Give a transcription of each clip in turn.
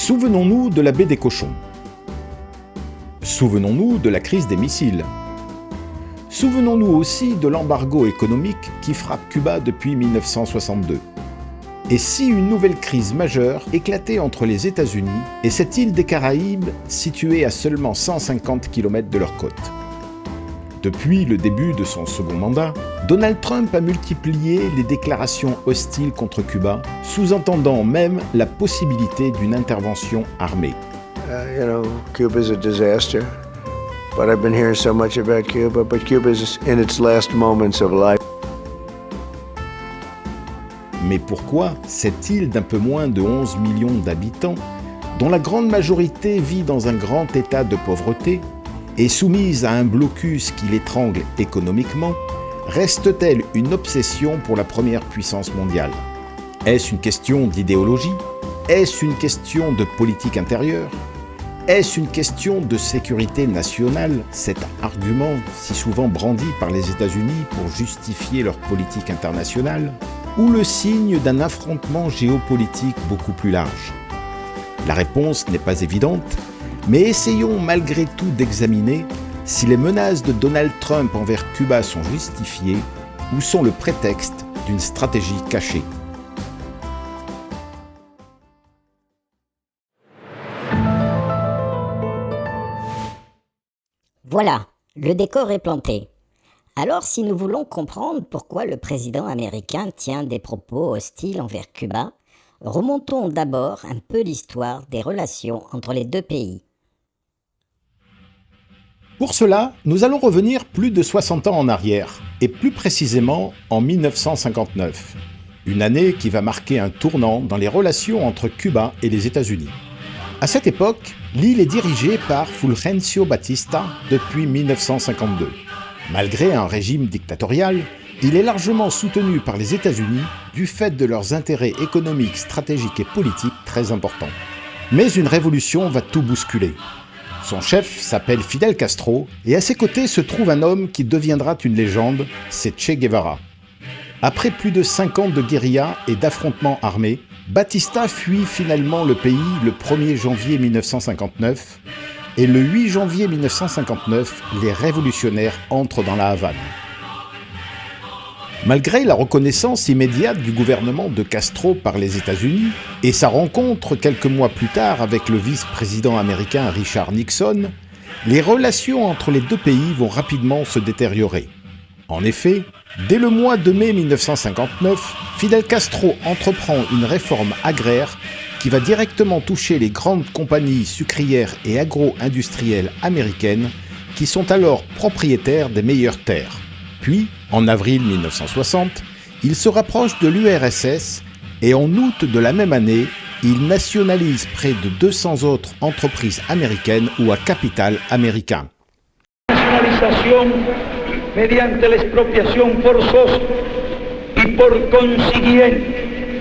Souvenons-nous de la baie des Cochons. Souvenons-nous de la crise des missiles. Souvenons-nous aussi de l'embargo économique qui frappe Cuba depuis 1962. Et si une nouvelle crise majeure éclatait entre les États-Unis et cette île des Caraïbes située à seulement 150 km de leur côte? Depuis le début de son second mandat, Donald Trump a multiplié les déclarations hostiles contre Cuba, sous-entendant même la possibilité d'une intervention armée. Cuba's a disaster. But I've been hearing so much about Cuba, but Cuba's in its last moments of life. Mais pourquoi cette île d'un peu moins de 11 millions d'habitants, dont la grande majorité vit dans un grand état de pauvreté, et soumise à un blocus qui l'étrangle économiquement, reste-t-elle une obsession pour la première puissance mondiale? Est-ce une question d'idéologie? Est-ce une question de politique intérieure? Est-ce une question de sécurité nationale, cet argument si souvent brandi par les États-Unis pour justifier leur politique internationale, ou le signe d'un affrontement géopolitique beaucoup plus large? La réponse n'est pas évidente, mais essayons malgré tout d'examiner si les menaces de Donald Trump envers Cuba sont justifiées ou sont le prétexte d'une stratégie cachée. Voilà, le décor est planté. Alors si nous voulons comprendre pourquoi le président américain tient des propos hostiles envers Cuba, remontons d'abord un peu l'histoire des relations entre les deux pays. Pour cela, nous allons revenir plus de 60 ans en arrière, et plus précisément en 1959, une année qui va marquer un tournant dans les relations entre Cuba et les États-Unis. À cette époque, l'île est dirigée par Fulgencio Batista depuis 1952. Malgré un régime dictatorial, il est largement soutenu par les États-Unis du fait de leurs intérêts économiques, stratégiques et politiques très importants. Mais une révolution va tout bousculer. Son chef s'appelle Fidel Castro et à ses côtés se trouve un homme qui deviendra une légende, c'est Che Guevara. Après plus de 5 ans de guérilla et d'affrontements armés, Batista fuit finalement le pays le 1er janvier 1959 et le 8 janvier 1959, les révolutionnaires entrent dans la Havane. Malgré la reconnaissance immédiate du gouvernement de Castro par les États-Unis et sa rencontre quelques mois plus tard avec le vice-président américain Richard Nixon, les relations entre les deux pays vont rapidement se détériorer. En effet, dès le mois de mai 1959, Fidel Castro entreprend une réforme agraire qui va directement toucher les grandes compagnies sucrières et agro-industrielles américaines qui sont alors propriétaires des meilleures terres. Puis, en avril 1960, il se rapproche de l'URSS et en août de la même année, il nationalise près de 200 autres entreprises américaines ou à capital américain. Nacionalización mediante la expropiación forzosa y por consiguiente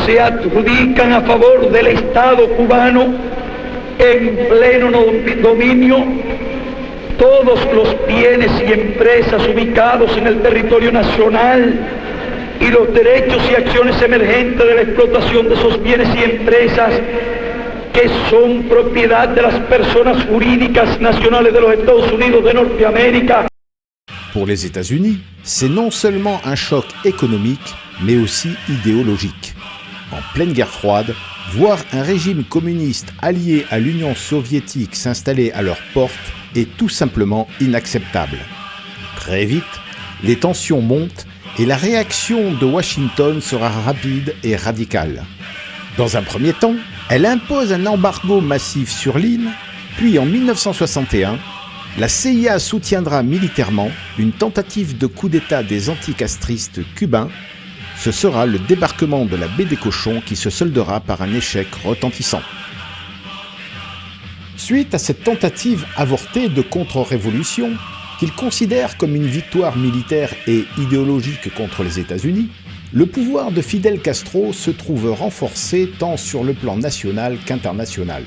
se adjudican a favor del Estado cubano en pleno dominio todos los bienes y empresas ubicados en el territorio nacional y los derechos y acciones emergentes de la explotación de esos bienes y empresas que son propiedad de las personas jurídicas nacionales de los Estados Unidos de Norteamérica. Pour les États-Unis, c'est non seulement un choc économique, mais aussi idéologique. En pleine guerre froide, voir un régime communiste allié à l'Union soviétique s'installer à leurs portes est tout simplement inacceptable. Très vite, les tensions montent et la réaction de Washington sera rapide et radicale. Dans un premier temps, elle impose un embargo massif sur l'île, puis en 1961, la CIA soutiendra militairement une tentative de coup d'État des anticastristes cubains. Ce sera le débarquement de la baie des Cochons qui se soldera par un échec retentissant. Suite à cette tentative avortée de contre-révolution, qu'il considère comme une victoire militaire et idéologique contre les États-Unis, le pouvoir de Fidel Castro se trouve renforcé tant sur le plan national qu'international.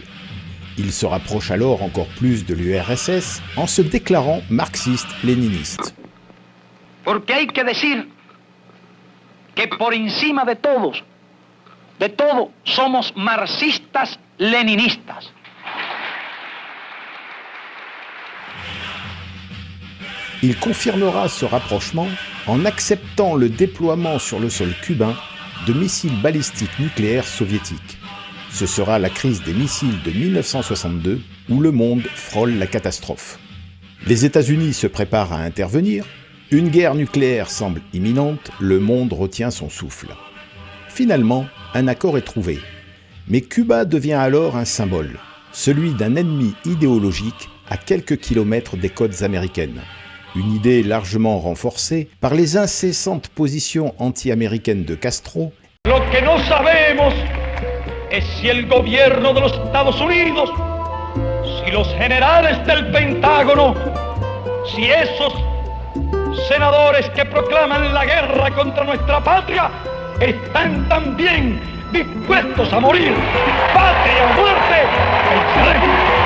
Il se rapproche alors encore plus de l'URSS en se déclarant marxiste-léniniste. Porque hay que decir que por encima de todo somos marxistas leninistas. Il confirmera ce rapprochement en acceptant le déploiement sur le sol cubain de missiles balistiques nucléaires soviétiques. Ce sera la crise des missiles de 1962 où le monde frôle la catastrophe. Les États-Unis se préparent à intervenir, une guerre nucléaire semble imminente, le monde retient son souffle. Finalement, un accord est trouvé. Mais Cuba devient alors un symbole, celui d'un ennemi idéologique à quelques kilomètres des côtes américaines. Une idée largement renforcée par les incessantes positions anti-américaines de Castro. Lo que no sabemos es si el gobierno de los Estados Unidos, si los generales del Pentágono, si esos senadores que proclaman la guerra contra nuestra patria están también dispuestos a morir. Patria o muerte, venceremos.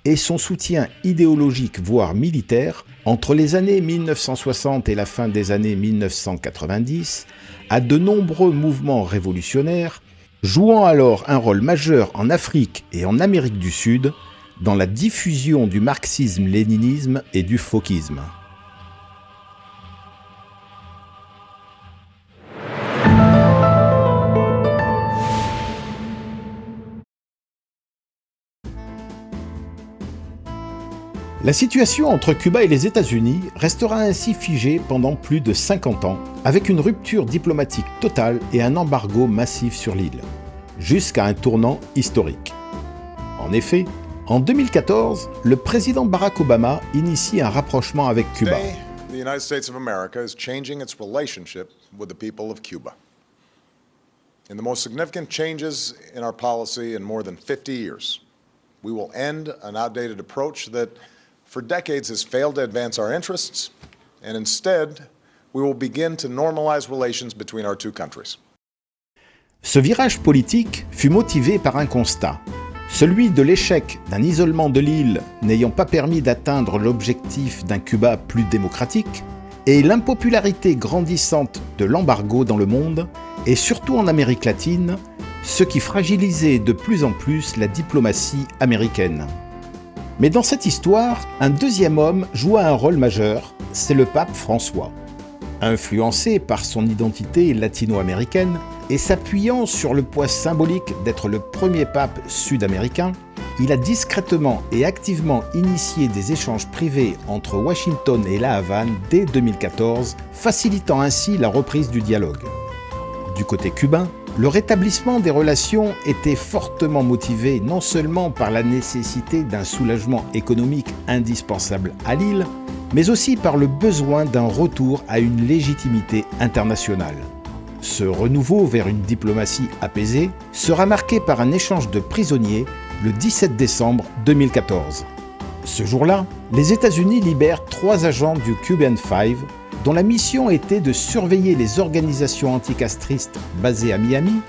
Et son soutien idéologique voire militaire entre les années 1960 et la fin des années 1990 à de nombreux mouvements révolutionnaires, jouant alors un rôle majeur en Afrique et en Amérique du Sud dans la diffusion du marxisme-léninisme et du fauquisme. La situation entre Cuba et les États-Unis restera ainsi figée pendant plus de 50 ans, avec une rupture diplomatique totale et un embargo massif sur l'île, jusqu'à un tournant historique. En effet, en 2014, le président Barack Obama initie un rapprochement avec Cuba. Today, the United States of America is changing its relationship with the people of Cuba. In the most significant changes in our policy in more than 50 years, we will end an outdated approach that for decades has failed to advance our interests, and instead, we will begin to normalize relations between our two countries. Ce virage politique fut motivé par un constat, celui de l'échec d'un isolement de l'île n'ayant pas permis d'atteindre l'objectif d'un Cuba plus démocratique, et l'impopularité grandissante de l'embargo dans le monde, et surtout en Amérique latine, ce qui fragilisait de plus en plus la diplomatie américaine. Mais dans cette histoire, un deuxième homme joua un rôle majeur, c'est le pape François. Influencé par son identité latino-américaine et s'appuyant sur le poids symbolique d'être le premier pape sud-américain, il a discrètement et activement initié des échanges privés entre Washington et La Havane dès 2014, facilitant ainsi la reprise du dialogue. Du côté cubain, le rétablissement des relations était fortement motivé non seulement par la nécessité d'un soulagement économique indispensable à l'île, mais aussi par le besoin d'un retour à une légitimité internationale. Ce renouveau vers une diplomatie apaisée sera marqué par un échange de prisonniers le 17 décembre 2014. Ce jour-là, les États-Unis libèrent 3 agents du Cuban Five, dont la mission était de surveiller les organisations anticastristes basées à Miami,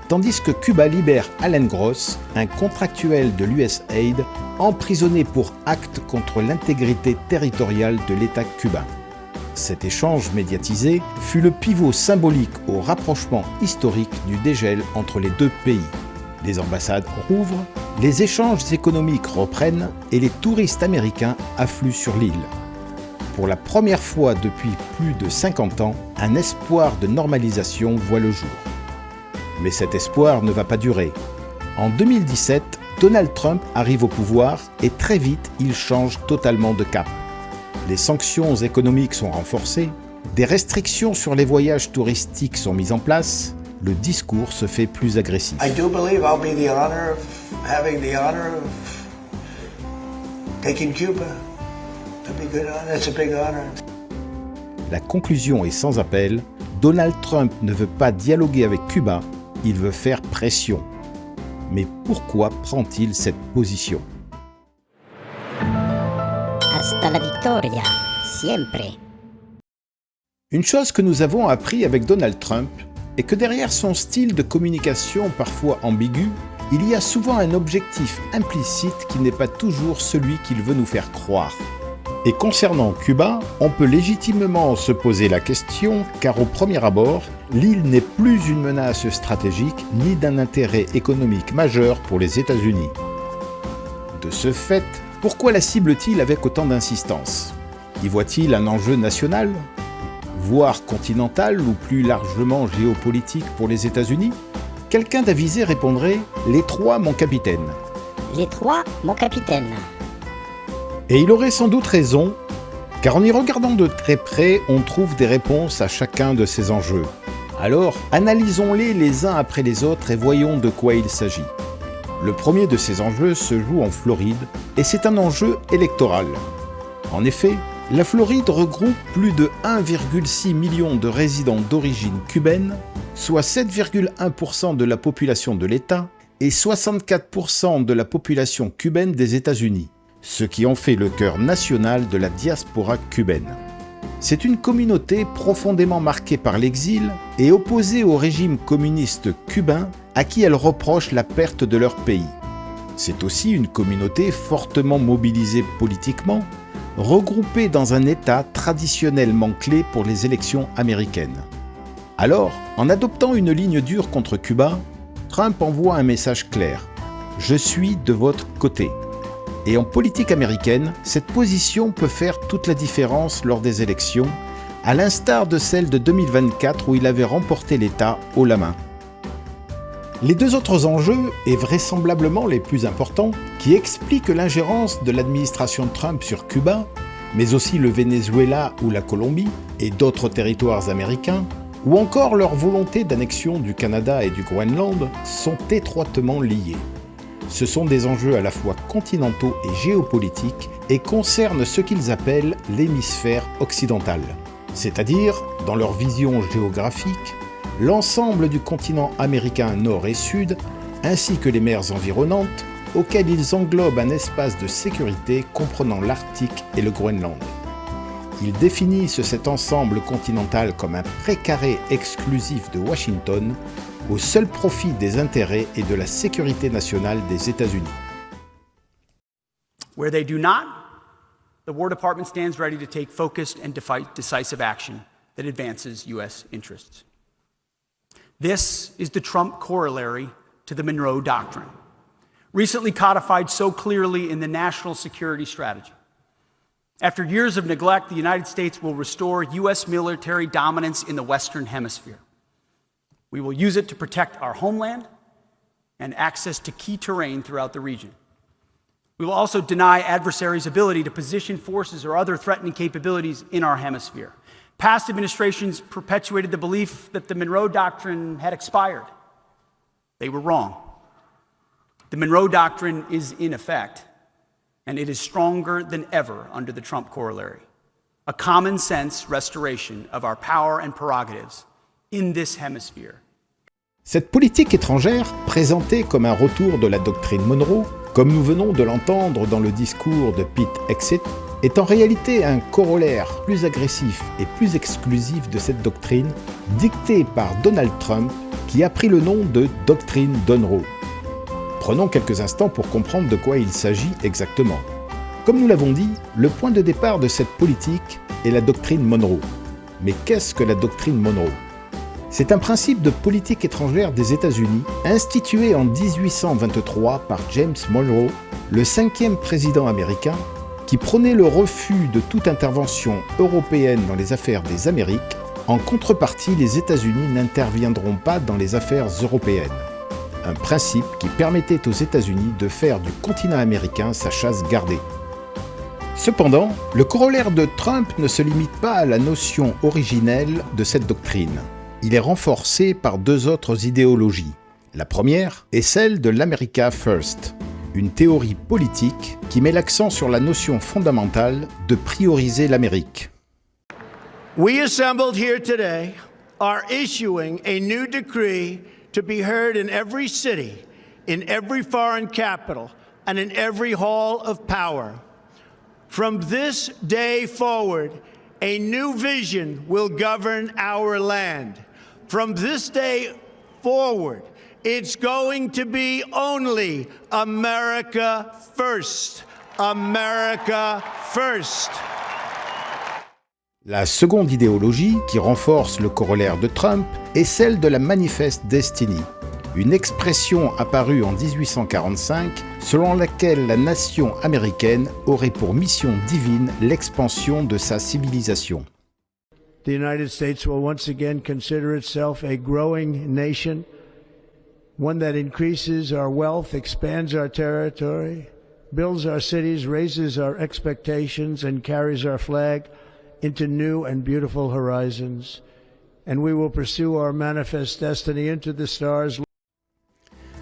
tandis que Cuba libère Allen Gross, un contractuel de l'USAID, emprisonné pour acte contre l'intégrité territoriale de l'État cubain. Cet échange médiatisé fut le pivot symbolique au rapprochement historique du dégel entre les deux pays. Les ambassades rouvrent, les échanges économiques reprennent et les touristes américains affluent sur l'île. Pour la première fois depuis plus de 50 ans, un espoir de normalisation voit le jour. Mais cet espoir ne va pas durer. En 2017, Donald Trump arrive au pouvoir et très vite, il change totalement de cap. Les sanctions économiques sont renforcées, des restrictions sur les voyages touristiques sont mises en place, le discours se fait plus agressif. I do believe I'll be the honor of having the honor of taking Cuba. That's a big honor. La conclusion est sans appel, Donald Trump ne veut pas dialoguer avec Cuba, il veut faire pression. Mais pourquoi prend-il cette position ? Hasta la victoria, siempre. Une chose que nous avons appris avec Donald Trump est que derrière son style de communication parfois ambigu, il y a souvent un objectif implicite qui n'est pas toujours celui qu'il veut nous faire croire. Et concernant Cuba, on peut légitimement se poser la question car au premier abord, l'île n'est plus une menace stratégique ni d'un intérêt économique majeur pour les États-Unis. De ce fait, pourquoi la cible-t-il avec autant d'insistance ? Y voit-il un enjeu national, voire continental ou plus largement géopolitique pour les États-Unis ? Quelqu'un d'avisé répondrait « Les trois, mon capitaine ». Les trois, mon capitaine. Et il aurait sans doute raison, car en y regardant de très près, on trouve des réponses à chacun de ces enjeux. Alors, analysons-les les uns après les autres et voyons de quoi il s'agit. Le premier de ces enjeux se joue en Floride, et c'est un enjeu électoral. En effet, la Floride regroupe plus de 1,6 million de résidents d'origine cubaine, soit 7,1% de la population de l'État et 64% de la population cubaine des États-Unis, ce qui en fait le cœur national de la diaspora cubaine. C'est une communauté profondément marquée par l'exil et opposée au régime communiste cubain à qui elle reproche la perte de leur pays. C'est aussi une communauté fortement mobilisée politiquement, regroupée dans un État traditionnellement clé pour les élections américaines. Alors, en adoptant une ligne dure contre Cuba, Trump envoie un message clair « Je suis de votre côté ». Et en politique américaine, cette position peut faire toute la différence lors des élections, à l'instar de celle de 2024 où il avait remporté l'État haut la main. Les deux autres enjeux, et vraisemblablement les plus importants, qui expliquent l'ingérence de l'administration Trump sur Cuba, mais aussi le Venezuela ou la Colombie et d'autres territoires américains, ou encore leur volonté d'annexion du Canada et du Groenland, sont étroitement liés. Ce sont des enjeux à la fois continentaux et géopolitiques et concernent ce qu'ils appellent l'hémisphère occidental, c'est-à-dire, dans leur vision géographique, l'ensemble du continent américain nord et sud, ainsi que les mers environnantes, auxquelles ils englobent un espace de sécurité comprenant l'Arctique et le Groenland. Ils définissent cet ensemble continental comme un précaré exclusif de Washington, au seul profit des intérêts et de la sécurité nationale des États-Unis. Where they do not, the War Department stands ready to take focused and decisive action that advances U.S. interests. This is the Trump corollary to the Monroe Doctrine, recently codified so clearly in the National Security Strategy. After years of neglect, the United States will restore U.S. military dominance in the Western Hemisphere. We will use it to protect our homeland and access to key terrain throughout the region. We will also deny adversaries' ability to position forces or other threatening capabilities in our hemisphere. Past administrations perpetuated the belief that the Monroe Doctrine had expired. They were wrong. The Monroe Doctrine is in effect, and it is stronger than ever under the Trump corollary. A common sense restoration of our power and prerogatives in this hemisphere. Cette politique étrangère, présentée comme un retour de la doctrine Monroe, comme nous venons de l'entendre dans le discours de Pete Hegseth, est en réalité un corollaire plus agressif et plus exclusif de cette doctrine, dictée par Donald Trump, qui a pris le nom de doctrine Monroe. Prenons quelques instants pour comprendre de quoi il s'agit exactement. Comme nous l'avons dit, le point de départ de cette politique est la doctrine Monroe. Mais qu'est-ce que la doctrine Monroe ? C'est un principe de politique étrangère des États-Unis, institué en 1823 par James Monroe, le 5e président américain, qui prônait le refus de toute intervention européenne dans les affaires des Amériques. En contrepartie, les États-Unis n'interviendront pas dans les affaires européennes. Un principe qui permettait aux États-Unis de faire du continent américain sa chasse gardée. Cependant, le corollaire de Trump ne se limite pas à la notion originelle de cette doctrine. Il est renforcé par deux autres idéologies. La première est celle de l'America First, une théorie politique qui met l'accent sur la notion fondamentale de prioriser l'Amérique. We assembled here today are issuing a new decree to be heard in every city, in every foreign capital, and in every hall of power. From this day forward, a new vision will govern our land. From this day forward, it's going to be only America first. America first. La seconde idéologie, qui renforce le corollaire de Trump, est celle de la Manifest Destiny, une expression apparue en 1845 selon laquelle la nation américaine aurait pour mission divine l'expansion de sa civilisation. The United States will once again consider itself a growing nation, one that increases our wealth, expands our territory, builds our cities, raises our expectations, and carries our flag into new and beautiful horizons. And we will pursue our manifest destiny into the stars.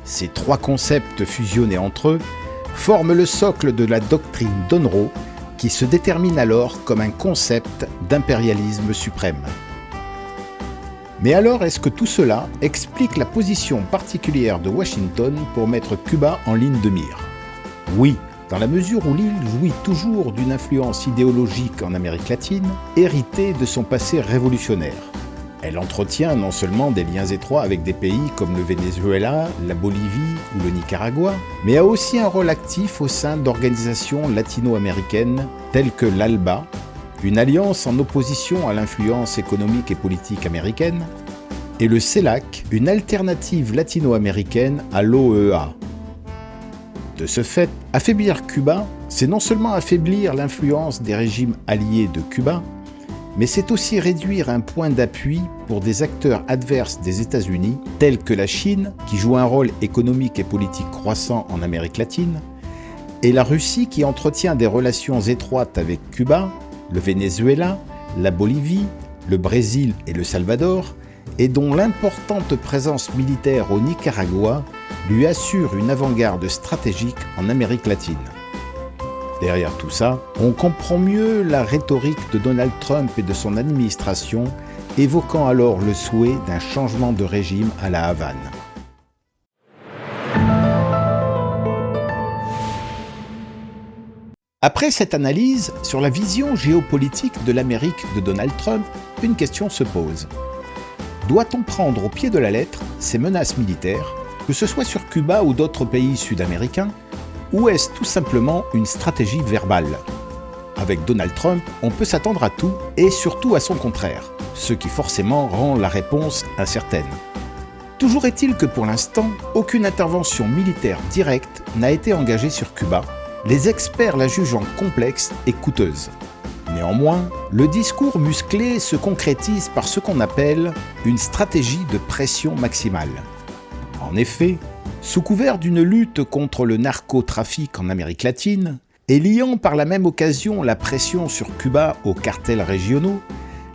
Ces trois concepts fusionnés entre eux forment le socle de la doctrine d'Onroe, qui se détermine alors comme un concept d'impérialisme suprême. Mais alors, est-ce que tout cela explique la position particulière de Washington pour mettre Cuba en ligne de mire? Oui, dans la mesure où l'île jouit toujours d'une influence idéologique en Amérique latine, héritée de son passé révolutionnaire. Elle entretient non seulement des liens étroits avec des pays comme le Venezuela, la Bolivie ou le Nicaragua, mais a aussi un rôle actif au sein d'organisations latino-américaines telles que l'ALBA, une alliance en opposition à l'influence économique et politique américaine, et le CELAC, une alternative latino-américaine à l'OEA. De ce fait, affaiblir Cuba, c'est non seulement affaiblir l'influence des régimes alliés de Cuba, mais c'est aussi réduire un point d'appui pour des acteurs adverses des États-Unis, tels que la Chine, qui joue un rôle économique et politique croissant en Amérique latine, et la Russie qui entretient des relations étroites avec Cuba, le Venezuela, la Bolivie, le Brésil et le Salvador, et dont l'importante présence militaire au Nicaragua lui assure une avant-garde stratégique en Amérique latine. Derrière tout ça, on comprend mieux la rhétorique de Donald Trump et de son administration, évoquant alors le souhait d'un changement de régime à la Havane. Après cette analyse sur la vision géopolitique de l'Amérique de Donald Trump, une question se pose. Doit-on prendre au pied de la lettre ces menaces militaires, que ce soit sur Cuba ou d'autres pays sud-américains, ou est-ce tout simplement une stratégie verbale? Avec Donald Trump, on peut s'attendre à tout et surtout à son contraire, ce qui forcément rend la réponse incertaine. Toujours est-il que pour l'instant, aucune intervention militaire directe n'a été engagée sur Cuba, les experts la jugeant complexe et coûteuse. Néanmoins, le discours musclé se concrétise par ce qu'on appelle une stratégie de pression maximale. En effet, sous couvert d'une lutte contre le narcotrafic en Amérique latine, et liant par la même occasion la pression sur Cuba aux cartels régionaux,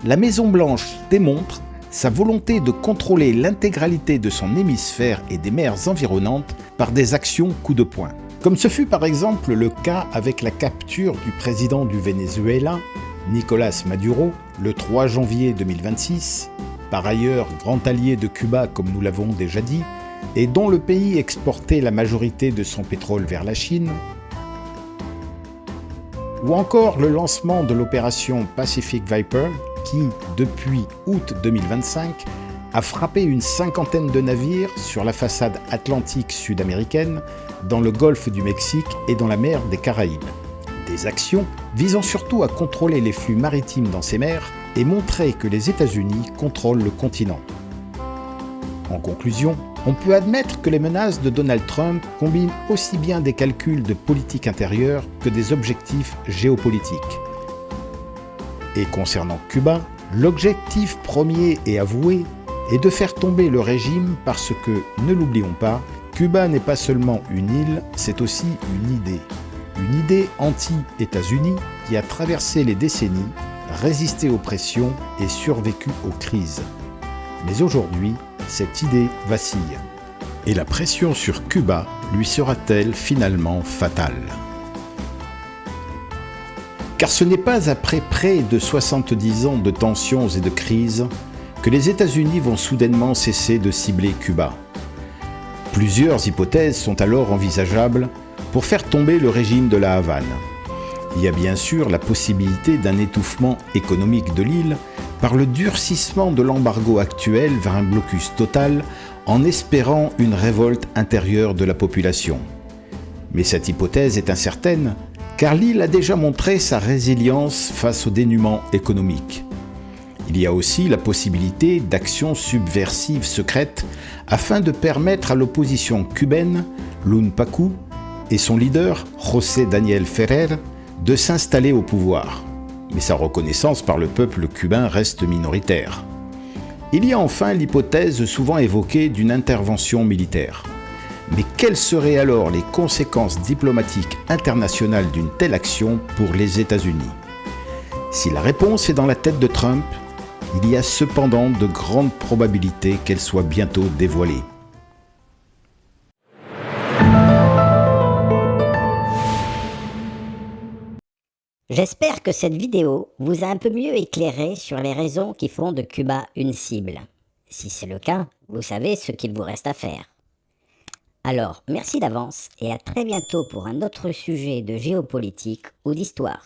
la Maison-Blanche démontre sa volonté de contrôler l'intégralité de son hémisphère et des mers environnantes par des actions coup de poing. Comme ce fut par exemple le cas avec la capture du président du Venezuela, Nicolás Maduro, le 3 janvier 2026, par ailleurs grand allié de Cuba comme nous l'avons déjà dit, et dont le pays exportait la majorité de son pétrole vers la Chine, ou encore le lancement de l'opération Pacific Viper qui, depuis août 2025, a frappé une cinquantaine de navires sur la façade atlantique sud-américaine, dans le golfe du Mexique et dans la mer des Caraïbes. Des actions visant surtout à contrôler les flux maritimes dans ces mers et montrer que les États-Unis contrôlent le continent. En conclusion, on peut admettre que les menaces de Donald Trump combinent aussi bien des calculs de politique intérieure que des objectifs géopolitiques. Et concernant Cuba, l'objectif premier et avoué est de faire tomber le régime parce que, ne l'oublions pas, Cuba n'est pas seulement une île, c'est aussi une idée. Une idée anti-États-Unis qui a traversé les décennies, résisté aux pressions et survécu aux crises. Mais aujourd'hui, cette idée vacille. Et la pression sur Cuba lui sera-t-elle finalement fatale? Car ce n'est pas après près de 70 ans de tensions et de crises que les États-Unis vont soudainement cesser de cibler Cuba. Plusieurs hypothèses sont alors envisageables pour faire tomber le régime de la Havane. Il y a bien sûr la possibilité d'un étouffement économique de l'île par le durcissement de l'embargo actuel vers un blocus total en espérant une révolte intérieure de la population. Mais cette hypothèse est incertaine car l'île a déjà montré sa résilience face au dénuement économique. Il y a aussi la possibilité d'actions subversives secrètes afin de permettre à l'opposition cubaine, l'UNPACU, et son leader, José Daniel Ferrer, de s'installer au pouvoir. Mais sa reconnaissance par le peuple cubain reste minoritaire. Il y a enfin l'hypothèse souvent évoquée d'une intervention militaire. Mais quelles seraient alors les conséquences diplomatiques internationales d'une telle action pour les États-Unis? Si la réponse est dans la tête de Trump, il y a cependant de grandes probabilités qu'elle soit bientôt dévoilée. J'espère que cette vidéo vous a un peu mieux éclairé sur les raisons qui font de Cuba une cible. Si c'est le cas, vous savez ce qu'il vous reste à faire. Alors, merci d'avance et à très bientôt pour un autre sujet de géopolitique ou d'histoire.